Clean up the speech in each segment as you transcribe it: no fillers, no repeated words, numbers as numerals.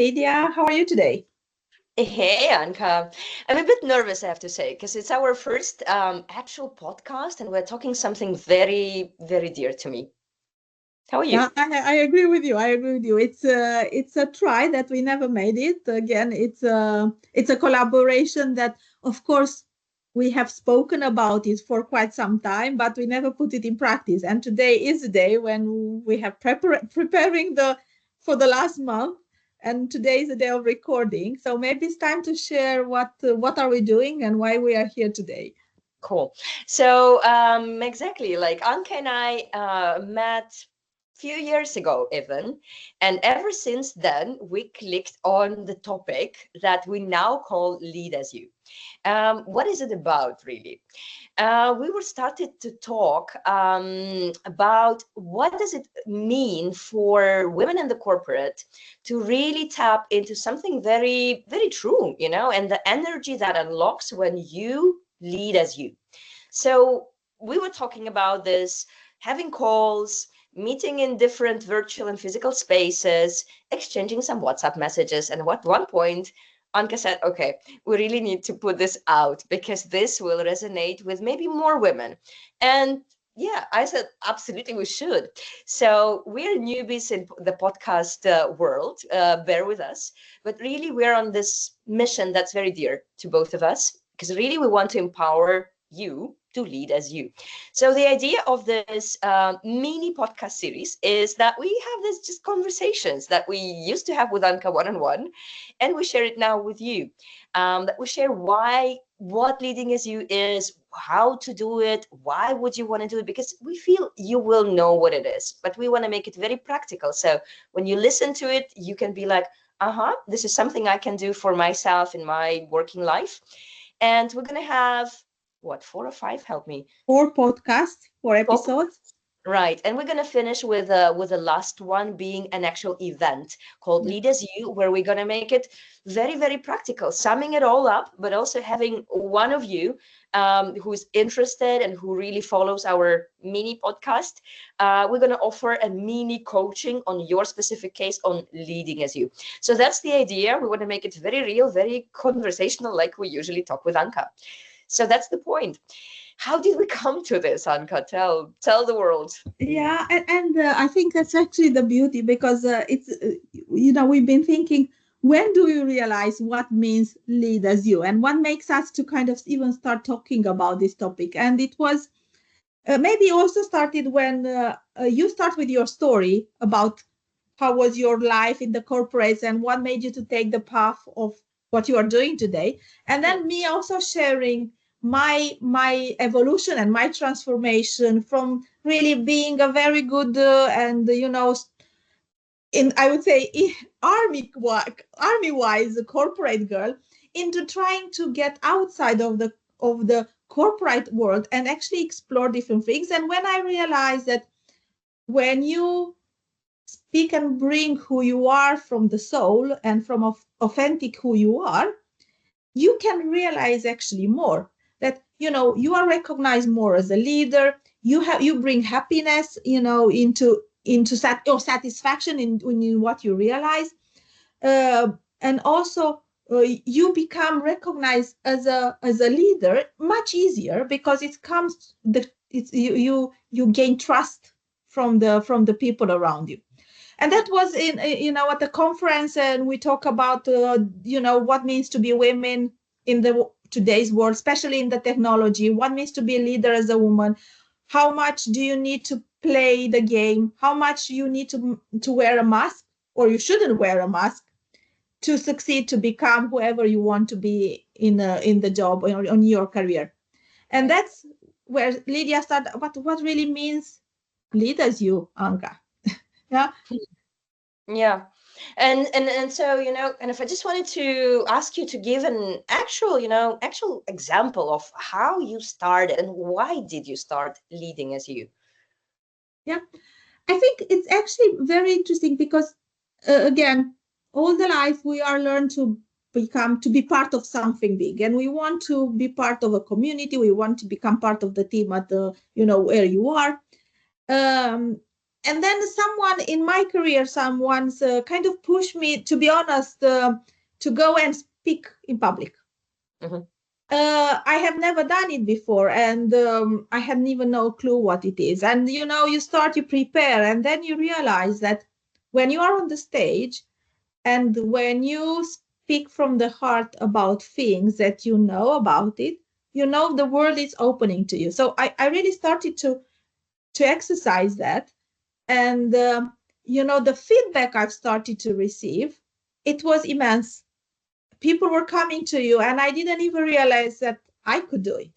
Lidia. How are you today? Hey, Anca. I'm a bit nervous, I have to say, because it's our first actual podcast and we're talking something very, very dear to me. How are you? Yeah, I agree with you. I agree with you. It's a try that we never made it. Again, it's a collaboration that, of course, we have spoken about it for quite some time, but we never put it in practice. And today is the day when we have preparing the for the last month, and today is the day of recording. So maybe it's time to share what are we doing and why we are here today. Cool. So, exactly, like Anca and I met few years ago even, and ever since then we clicked on the topic that we now call Lead as You. What is it about, really? We were started to talk about what does it mean for women in the corporate to really tap into something very, very true, and the energy that unlocks when you lead as you. So we were talking about this, having calls, meeting in different virtual and physical spaces, exchanging some WhatsApp messages. And at one point, Anka said, okay, we really need to put this out because this will resonate with maybe more women. And yeah, I said, absolutely, we should. So we're newbies in the podcast world, bear with us. But really, we're on this mission that's very dear to both of us because really we want to empower you to lead as you. So the idea of this mini podcast series is that we have this just conversations that we used to have with Anka one-on-one, and we share it now with you. That we share what leading as you is, how to do it, why would you want to do it, because we feel you will know what it is, but we want to make it very practical. So when you listen to it, you can be like, this is something I can do for myself in my working life. And we're going to have what, 4 or 5? Help me. 4 podcasts, 4 episodes. Right, and we're gonna finish with the last one being an actual event called Yeah. Lead as You, where we're gonna make it very, very practical, summing it all up, but also having one of you who's interested and who really follows our mini podcast. We're gonna offer a mini coaching on your specific case on leading as you. So that's the idea. We want to make it very real, very conversational, like we usually talk with Anka. So that's the point. How did we come to this, Anka? Tell the world. Yeah, and I think that's actually the beauty because we've been thinking, when do you realize what means lead as you, and what makes us to kind of even start talking about this topic? And it was maybe also started when you start with your story about how was your life in the corporates and what made you to take the path of what you are doing today, and then me also sharing my evolution and my transformation from really being a very good and in I would say army wise corporate girl into trying to get outside of the corporate world and actually explore different things. And when I realized that when you speak and bring who you are from the soul and from authentic who you are, you can realize actually more that you are recognized more as a leader. You bring happiness into satisfaction in what you realize, and also you become recognized as a leader much easier because it comes the it's you gain trust from the people around you. And that was in at the conference, and we talk about what means to be women in the today's world, especially in the technology. What means to be a leader as a woman? How much do you need to play the game? How much you need to wear a mask, or you shouldn't wear a mask to succeed, to become whoever you want to be in the job or on your career? And that's where Lidia started. What really means lead as you, Anca? Yeah. Yeah. And so, and if I just wanted to ask you to give an actual example of how you started and why did you start leading as you? Yeah, I think it's actually very interesting because, again, all the life we are learned to be part of something big, and we want to be part of a community. We want to become part of the team at the, where you are. Um, and then someone in my career, someone's kind of pushed me, to be honest, to go and speak in public. Mhm. I have never done it before, and I had even no clue what it is. And you know, you prepare, and then you realize that when you are on the stage and when you speak from the heart about things that you know about it, you know the world is opening to you. So I really started to exercise that, and you know, the feedback I've started to receive, it was immense. People were coming to you, and I didn't even realize that I could do it.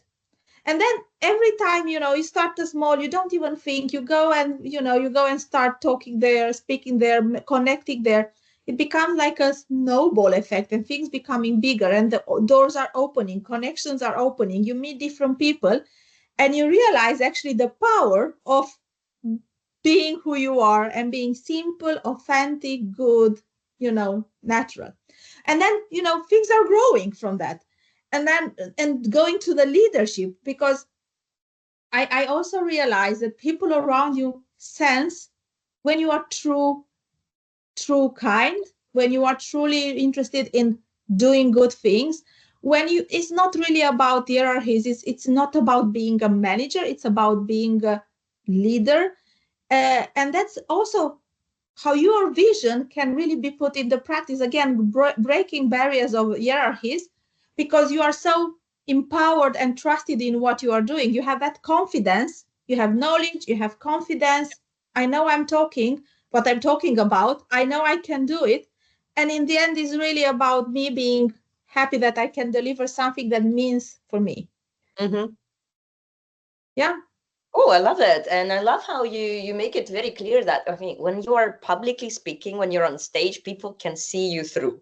And then every time, you know, you start to small, you don't even think, you go and, you know, you go and start talking there, speaking there, connecting there. It becomes like a snowball effect, and things becoming bigger, and the doors are opening, connections are opening, you meet different people, and you realize actually the power of being who you are and being simple, authentic, good, you know, natural. And then, you know, things are growing from that. And then, and going to the leadership, because I also realize that people around you sense when you are true kind, when you are truly interested in doing good things, when you, it's not really about hierarchies, it's not about being a manager, it's about being a leader. And that's also how your vision can really be put into practice. Again, breaking barriers of hierarchies, because you are so empowered and trusted in what you are doing. You have that confidence, you have knowledge, you have confidence. I know I'm talking what I'm talking about. I know I can do it. And in the end, it's really about me being happy that I can deliver something that means for me. Mhm. Yeah. Oh, I love it. And I love how you make it very clear that, I mean, when you are publicly speaking, when you're on stage, people can see you through.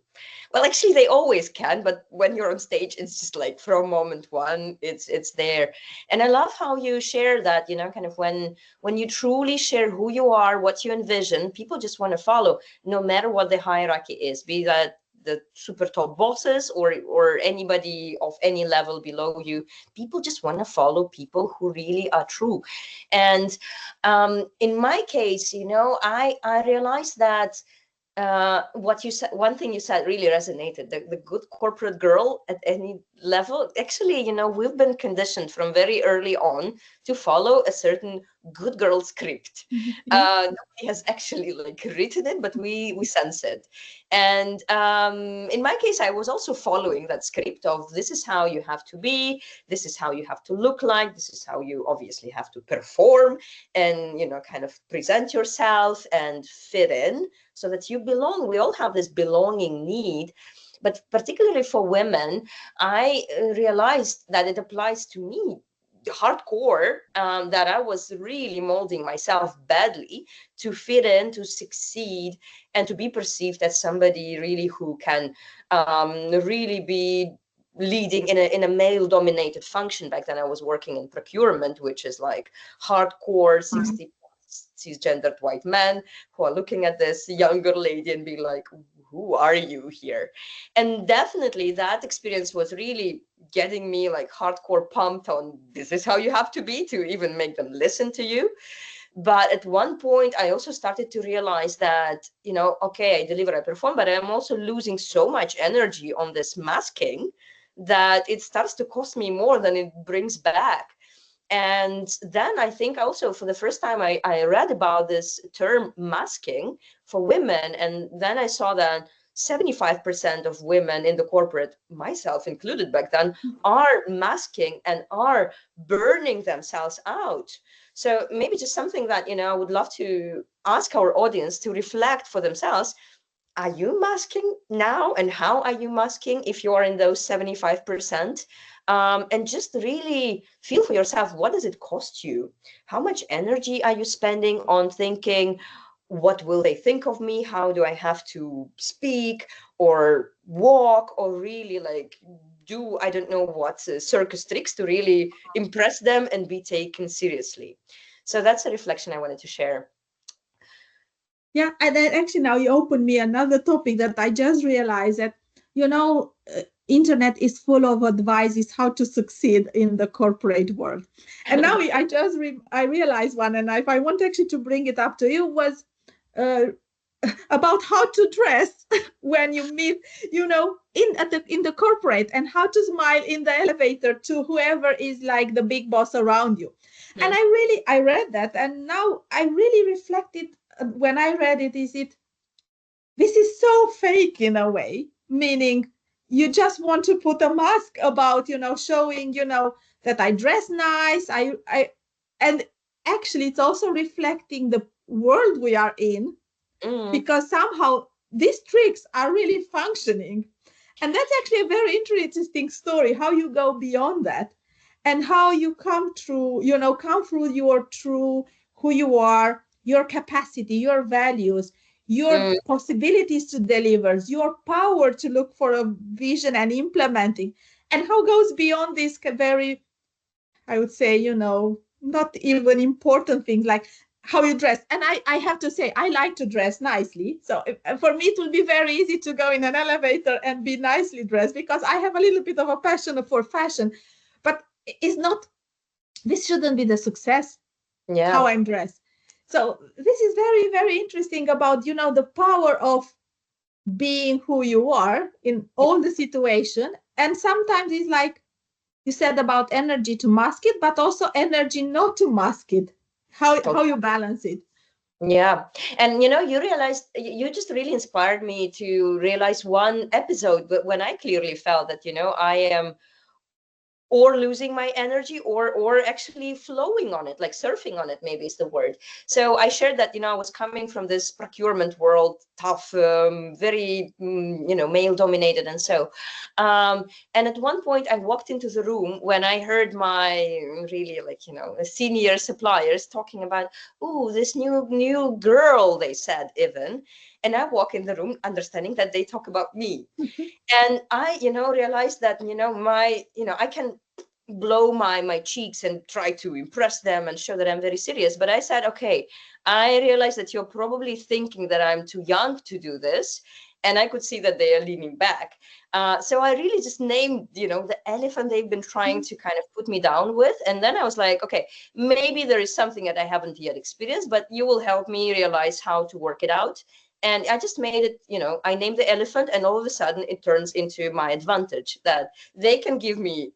Well, actually, they always can, but when you're on stage, it's just like from moment one, it's there. And I love how you share that, you know, kind of when you truly share who you are, what you envision, people just want to follow, no matter what the hierarchy is, be that the super top bosses or anybody of any level below you. People just want to follow people who really are true. And in my case, you know, I realized that what you said, one thing you said really resonated, the good corporate girl at any level. Actually, you know, we've been conditioned from very early on to follow a certain good girl script. Yeah. Nobody has actually like written it, but we sense it. And in my case, I was also following that script of, this is how you have to be, this is how you have to look like, this is how you obviously have to perform and, you know, kind of present yourself and fit in so that you belong. We all have this belonging need. But particularly for women, I realized that it applies to me hardcore, that I was really molding myself badly to fit in, to succeed, and to be perceived as somebody really who can really be leading in a male dominated function. Back then I was working in procurement, which is like hardcore 60 cisgendered white men who are looking at this younger lady and being like, who are you here? And definitely that experience was really getting me like hardcore pumped on, this is how you have to be to even make them listen to you. But at one point I also started to realize that, you know, okay, I deliver, I perform, but I'm also losing so much energy on this masking that it starts to cost me more than it brings back. And then I think also for the first time I read about this term masking for women. And then I saw that 75% of women in the corporate, myself included back then, are masking and are burning themselves out. So maybe just something that, you know, I would love to ask our audience to reflect for themselves. Are you masking now? And how are you masking if you are in those 75%? And just really feel for yourself, what does it cost you? How much energy are you spending on thinking, what will they think of me? How do I have to speak or walk or really like do, I don't know what, circus tricks to really impress them and be taken seriously? So that's a reflection I wanted to share. Yeah, and then actually now you opened me another topic that I just realized that, you know, internet is full of advices how to succeed in the corporate world. And now I realized one, and if I want actually to bring it up to you, was uh, about how to dress when you meet, in the corporate, and how to smile in the elevator to whoever is like the big boss around you. And I read that, and now I really reflected when I read it. This is so fake in a way, meaning you just want to put a mask about, showing, that I dress nice. And actually it's also reflecting the world we are in, because somehow these tricks are really functioning. And that's actually a very interesting story, how you go beyond that and how you come through your true who you are, your capacity, your values, your possibilities to deliver, your power to look for a vision and implementing, and how goes beyond this very, I would say, not even important things like how you dress. And I have to say, I like to dress nicely. So for me, it will be very easy to go in an elevator and be nicely dressed, because I have a little bit of a passion for fashion. But it's not, this shouldn't be the success, how I'm dressed. So this is very, very interesting about, the power of being who you are in all the situation. And sometimes it's like you said about energy to mask it, but also energy not to mask it. How you balance it. Yeah. And you realized, you just really inspired me to realize one episode, but when I clearly felt that, I am or losing my energy or actually flowing on it, like surfing on it, maybe is the word. So I shared that, I was coming from this procurement world, tough, very, male dominated. And so, and at one point I walked into the room when I heard my really senior suppliers talking about, oh, this new girl, they said even. And I walk in the room understanding that they talk about me. And I, realized that, I can blow my cheeks and try to impress them and show that I'm very serious. But I said, okay, I realize that you're probably thinking that I'm too young to do this. And I could see that they are leaning back. So I really just named, the elephant they've been trying to kind of put me down with. And then I was like, okay, maybe there is something that I haven't yet experienced, but you will help me realize how to work it out. And I just made it, I named the elephant, and all of a sudden it turns into my advantage that they can give me,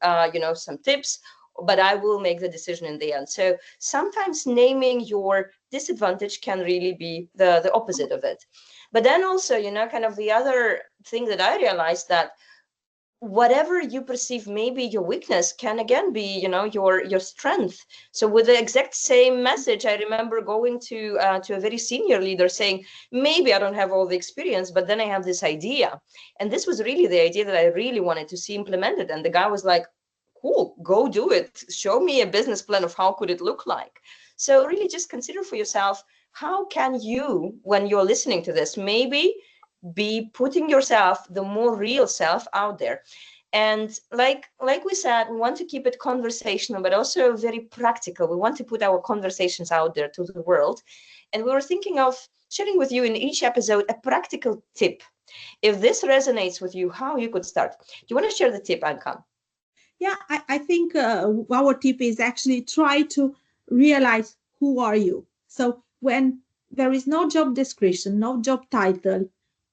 some tips, but I will make the decision in the end. So sometimes naming your disadvantage can really be the opposite of it. But then also, kind of the other thing that I realized, that whatever you perceive maybe your weakness can again be, your strength. So with the exact same message, I remember going to a very senior leader saying, maybe I don't have all the experience, but then I have this idea. And this was really the idea that I really wanted to see implemented. And the guy was like, cool, go do it. Show me a business plan of how could it look like. So really just consider for yourself, how can you, when you're listening to this, maybe be putting yourself, the more real self, out there. And like we said, we want to keep it conversational, but also very practical. We want to put our conversations out there to the world. And we were thinking of sharing with you in each episode a practical tip. If this resonates with you, how you could start. Do you want to share the tip, Anca? Yeah, I think our tip is actually try to realize who are you. So when there is no job description, no job title,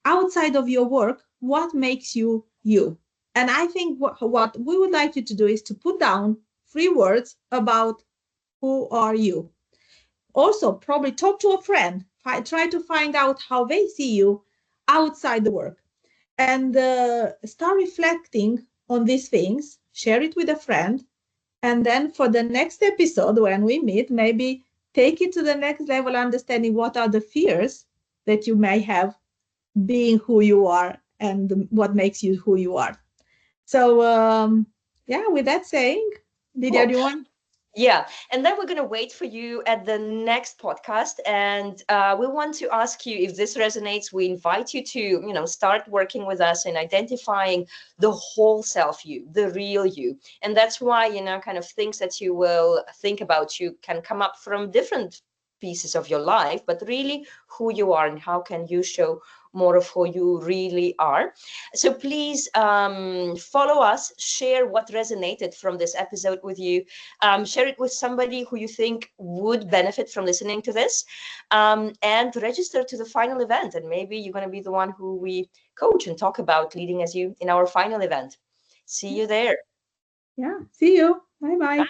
outside of your work, what makes you you? And I think what we would like you to do is to put down 3 words about who are you. Also, probably talk to a friend. Try to find out how they see you outside the work, and start reflecting on these things. Share it with a friend, and then for the next episode when we meet, maybe take it to the next level, understanding what are the fears that you may have being who you are and what makes you who you are. So yeah, with that saying, Lidia, do you want? Yeah, and then we're going to wait for you at the next podcast, and we want to ask you if this resonates. We invite you to, start working with us in identifying the whole self you, the real you. And that's why, kind of things that you will think about you can come up from different pieces of your life, but really who you are and how can you show more of who you really are. So please follow us, share what resonated from this episode with you, share it with somebody who you think would benefit from listening to this, and register to the final event. And maybe you're going to be the one who we coach and talk about leading as you in our final event. See you there. Yeah, see you. Bye bye.